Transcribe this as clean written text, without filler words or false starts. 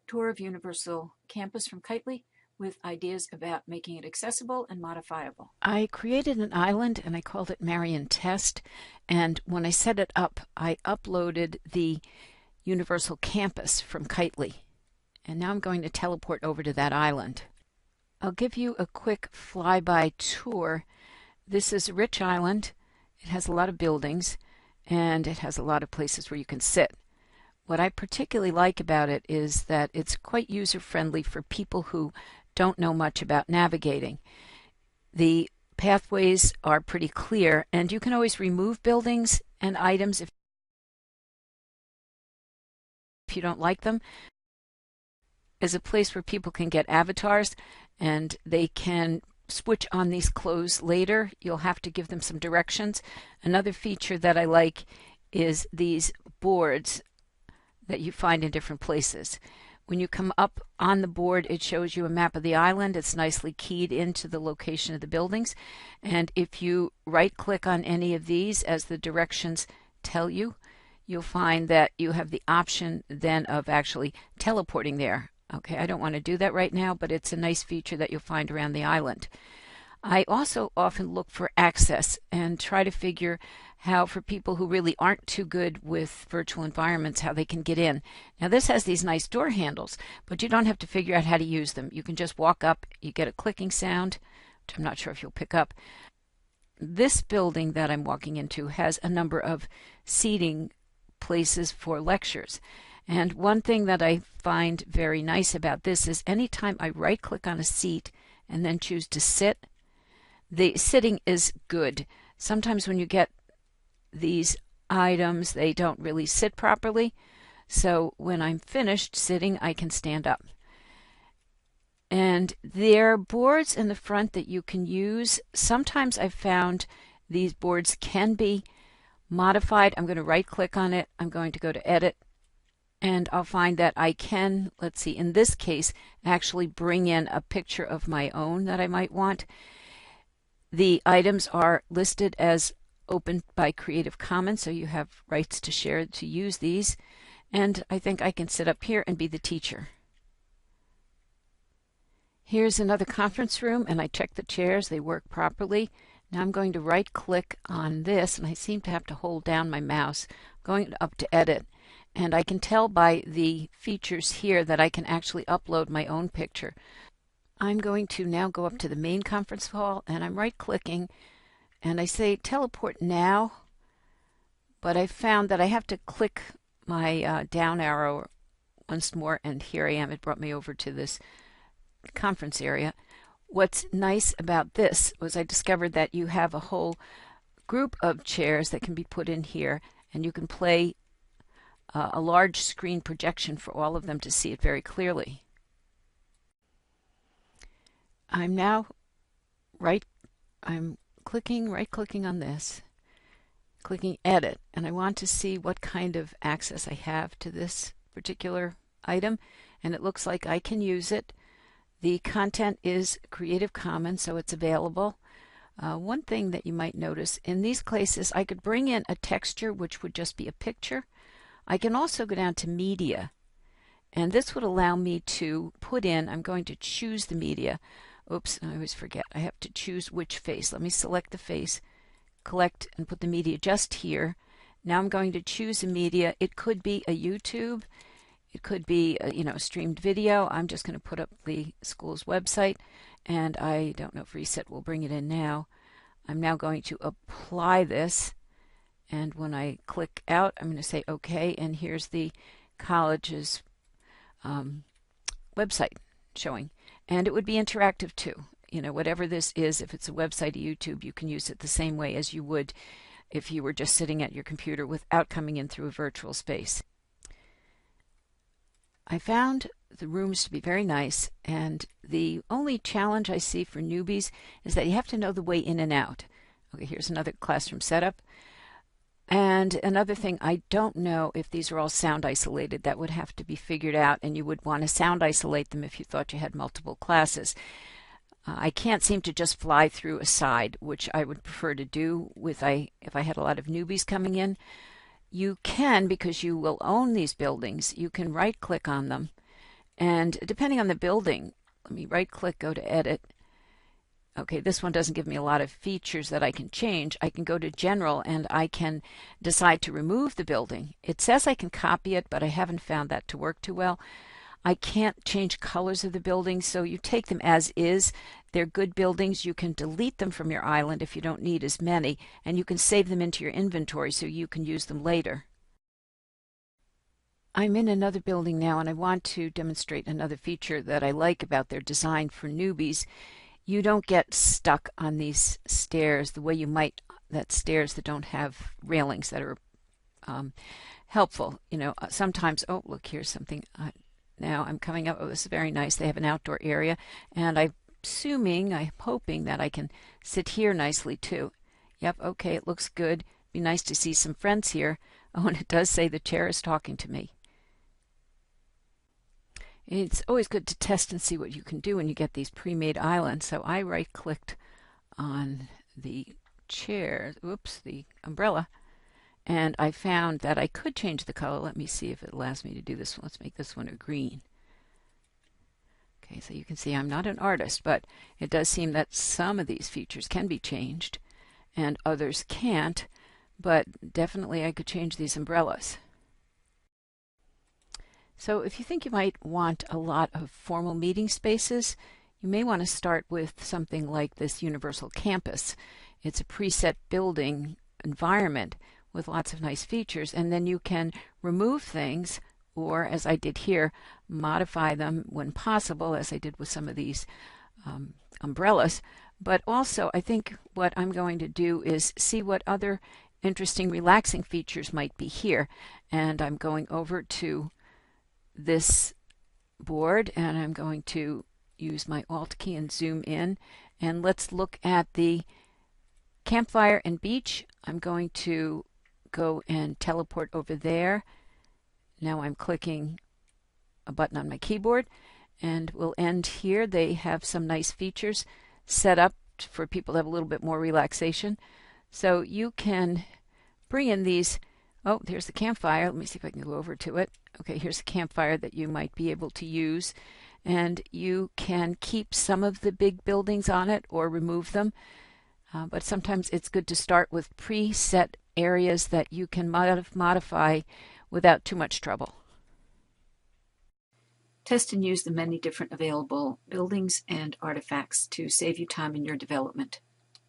tour of Universal Campus from Kitely with ideas about making it accessible and modifiable. I created an island and I called it Marion Test. And when I set it up, I uploaded the Universal Campus from Kitely. And now I'm going to teleport over to that island. I'll give you a quick flyby tour. This is a rich island. It has a lot of buildings and it has a lot of places where you can sit. What I particularly like about it is that it's quite user-friendly for people who don't know much about navigating. The pathways are pretty clear, and you can always remove buildings and items if you don't like them. It's a place where people can get avatars, and they can switch on these clothes later. You'll have to give them some directions. Another feature that I like is these boards that you find in different places. When you come up on the board, it shows you a map of the island. It's nicely keyed into the location of the buildings. And if you right-click on any of these, as the directions tell you, you'll find that you have the option then of actually teleporting there. Okay, I don't want to do that right now, but it's a nice feature that you'll find around the island. I also often look for access and try to figure how, for people who really aren't too good with virtual environments, how they can get in. Now this has these nice door handles, but you don't have to figure out how to use them. You can just walk up, you get a clicking sound, which I'm not sure if you'll pick up. This building that I'm walking into has a number of seating places for lectures. And one thing that I find very nice about this is anytime I right-click on a seat and then choose to sit, the sitting is good. Sometimes when you get these items, they don't really sit properly. So when I'm finished sitting, I can stand up. And there are boards in the front that you can use. Sometimes I've found these boards can be modified. I'm going to right-click on it. I'm going to go to Edit. And I'll find that I can, let's see, in this case, actually bring in a picture of my own that I might want. The items are listed as open by Creative Commons, so you have rights to share to use these. And I think I can sit up here and be the teacher. Here's another conference room, and I checked the chairs. They work properly. Now I'm going to right-click on this, and I seem to have to hold down my mouse. I'm going up to Edit. And I can tell by the features here that I can actually upload my own picture. I'm going to now go up to the main conference hall, and I'm right-clicking, and I say teleport now, but I found that I have to click my down arrow once more, and here I am. It brought me over to this conference area. What's nice about this was I discovered that you have a whole group of chairs that can be put in here, and you can play a large screen projection for all of them to see it very clearly. I'm now right-clicking on this, clicking Edit, and I want to see what kind of access I have to this particular item, and it looks like I can use it. The content is Creative Commons, so it's available. One thing that you might notice, in these cases, I could bring in a texture, which would just be a picture. I can also go down to Media, and this would allow me to put in, I'm going to choose the media. Oops, I always forget. I have to choose which face. Let me select the face, collect, and put the media just here. Now I'm going to choose a media. It could be a YouTube. It could be a streamed video. I'm just going to put up the school's website, and I don't know if Reset will bring it in now. I'm now going to apply this, and when I click out, I'm going to say OK, and here's the college's website showing. And it would be interactive too. Whatever this is, if it's a website, a YouTube, you can use it the same way as you would if you were just sitting at your computer without coming in through a virtual space. I found the rooms to be very nice, and the only challenge I see for newbies is that you have to know the way in and out. Okay, here's another classroom setup. And another thing, I don't know if these are all sound isolated. That would have to be figured out, and you would want to sound isolate them if you thought you had multiple classes. I can't seem to just fly through a side, which I would prefer to do if I had a lot of newbies coming in. You can, because you will own these buildings, you can right-click on them, And depending on the building, let me right click, go to edit. Okay, this one doesn't give me a lot of features that I can change. I can go to general and I can decide to remove the building. It says I can copy it, but I haven't found that to work too well. I can't change colors of the buildings, so you take them as is. They're good buildings. You can delete them from your island if you don't need as many, and you can save them into your inventory so you can use them later. I'm in another building now, and I want to demonstrate another feature that I like about their design for newbies. You don't get stuck on these stairs the way you might that stairs that don't have railings that are helpful. You know, sometimes, oh, look, here's something. Now I'm coming up. Oh, this is very nice. They have an outdoor area, and I'm hoping that I can sit here nicely too. Yep, okay, it looks good. Be nice to see some friends here. Oh, and it does say the chair is talking to me. It's always good to test and see what you can do when you get these pre-made islands. So I right-clicked on the chair, the umbrella, and I found that I could change the color. Let me see if it allows me to do this one. Let's make this one a green. Okay, so you can see I'm not an artist, but it does seem that some of these features can be changed and others can't, but definitely I could change these umbrellas. So if you think you might want a lot of formal meeting spaces, you may want to start with something like this Universal Campus. It's a preset building environment with lots of nice features, and then you can remove things, or as I did here, modify them when possible, as I did with some of these umbrellas. But also, I think what I'm going to do is see what other interesting, relaxing features might be here. And I'm going over to this board, and I'm going to use my Alt key and zoom in, and let's look at the campfire and beach. I'm going to go and teleport over there. Now I'm clicking a button on my keyboard, and we'll end here. They have some nice features set up for people to have a little bit more relaxation. So you can bring in these. Oh, there's the campfire. Let me see if I can go over to it. Okay, here's a campfire that you might be able to use. And you can keep some of the big buildings on it or remove them. But sometimes it's good to start with preset areas that you can modify without too much trouble. Test and use the many different available buildings and artifacts to save you time in your development.